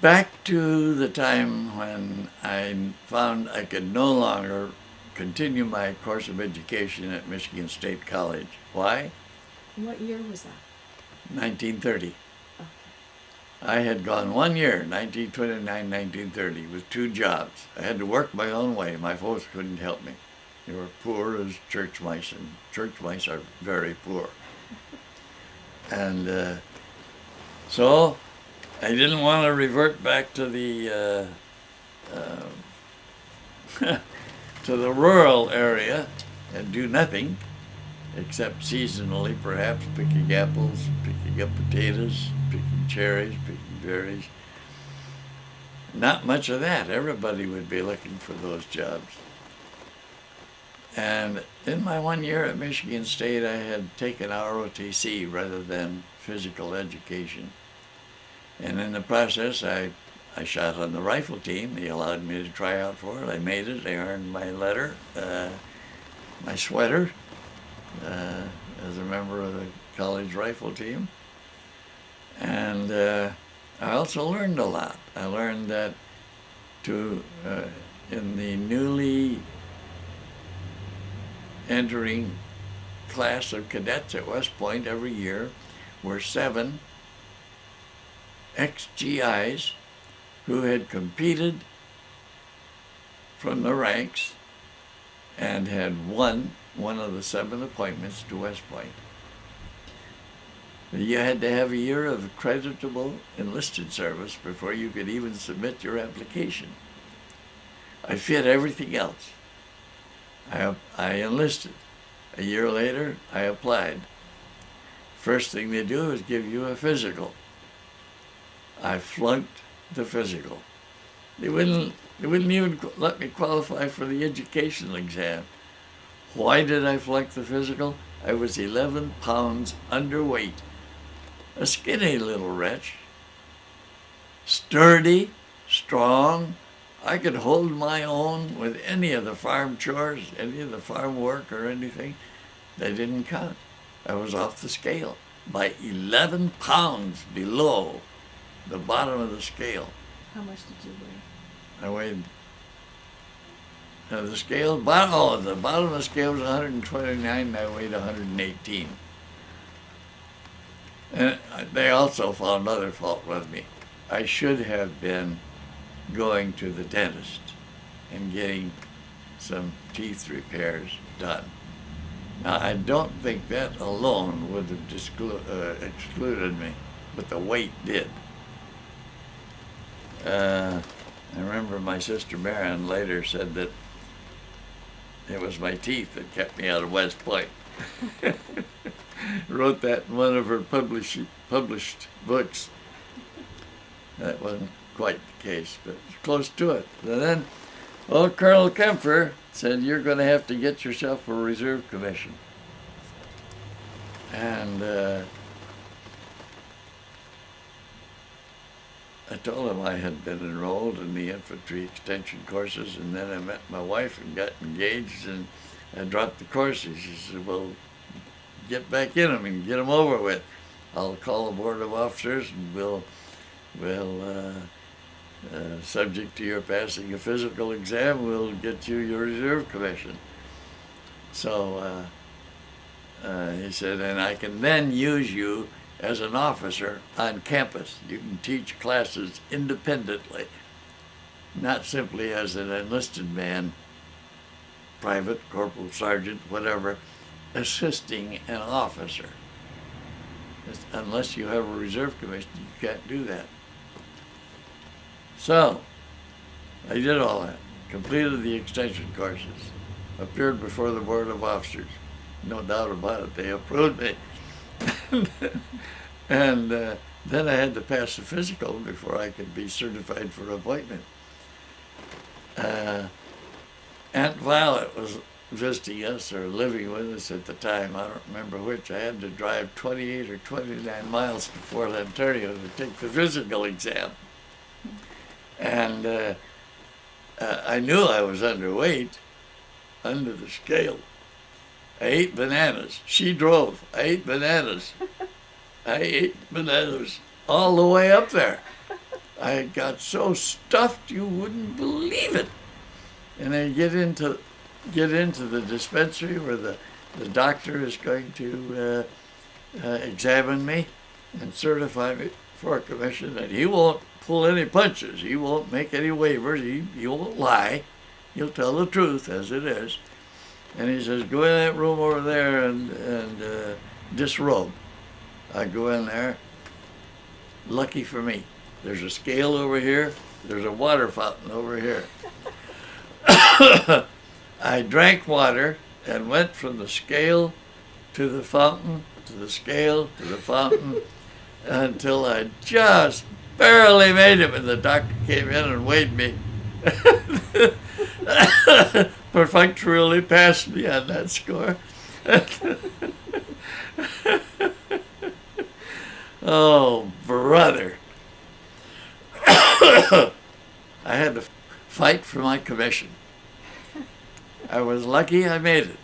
Back to the time when I found I could no longer continue my course of education at Michigan State College. Why? What year was that? 1930. Okay. I had gone 1 year, 1929, 1930, with two jobs. I had to work my own way. My folks couldn't help me. They were poor as church mice, and church mice are very poor. And so I didn't want to revert back to the to the rural area and do nothing except seasonally, perhaps picking apples, picking up potatoes, picking cherries, picking berries. Not much of that. Everybody would be looking for those jobs. And in my 1 year at Michigan State, I had taken ROTC rather than physical education. And in the process, I shot on the rifle team. They allowed me to try out for it. I made it. I earned my letter, my sweater, as a member of the college rifle team. And I also learned a lot. I learned that in the newly entering class of cadets at West Point every year were 7 ex-GIs who had competed from the ranks and had won one of the 7 appointments to West Point. You had to have a year of creditable enlisted service before you could even submit your application. I fit everything else. I enlisted. A year later, I applied. First thing they do is give you a physical. I flunked the physical. They wouldn't even let me qualify for the educational exam. Why did I flunk the physical? I was 11 pounds underweight. A skinny little wretch. Sturdy, strong. I could hold my own with any of the farm chores, any of the farm work or anything. They didn't count. I was off the scale by 11 pounds below the bottom of the scale. How much did you weigh? I weighed, the scale, the bottom of the scale was 129 and I weighed 118. And they also found other fault with me. I should have been going to the dentist and getting some teeth repairs done. Now, I don't think that alone would have excluded me, but the weight did. I remember my sister Marion later said that it was my teeth that kept me out of West Point. Wrote that in one of her published books. That wasn't quite the case, but close to it. And then, old Colonel Kempfer said, "You're going to have to get yourself a reserve commission." And I told him I had been enrolled in the infantry extension courses, and then I met my wife and got engaged, and I dropped the courses. She said, "Well, get back in them and get them over with. I'll call the board of officers, and we'll subject to your passing a physical exam, we'll get you your reserve commission." So he said, "And I can then use you as an officer on campus. You can teach classes independently, not simply as an enlisted man, private, corporal, sergeant, whatever, assisting an officer. Unless you have a reserve commission, you can't do that." So I did all that, completed the extension courses, appeared before the board of officers. No doubt about it, they approved me. And then I had to pass the physical before I could be certified for appointment. Aunt Violet was visiting us or living with us at the time. I don't remember which. I had to drive 28 or 29 miles to Fort Ontario to take the physical exam. And I knew I was underweight, under the scale. I ate bananas. She drove. I ate bananas. I ate bananas all the way up there. I got so stuffed you wouldn't believe it. And I get into the dispensary where the doctor is going to examine me and certify me for a commission, and he won't pull any punches. He won't make any waivers. He won't lie. He'll tell the truth as it is. And he says, go in that room over there and disrobe. I go in there. Lucky for me, there's a scale over here. There's a water fountain over here. I drank water and went from the scale to the fountain, to the scale, to the fountain, until I just barely made it when the doctor came in and weighed me. Perfunctorily passed me on that score. Oh, brother. I had to fight for my commission. I was lucky I made it.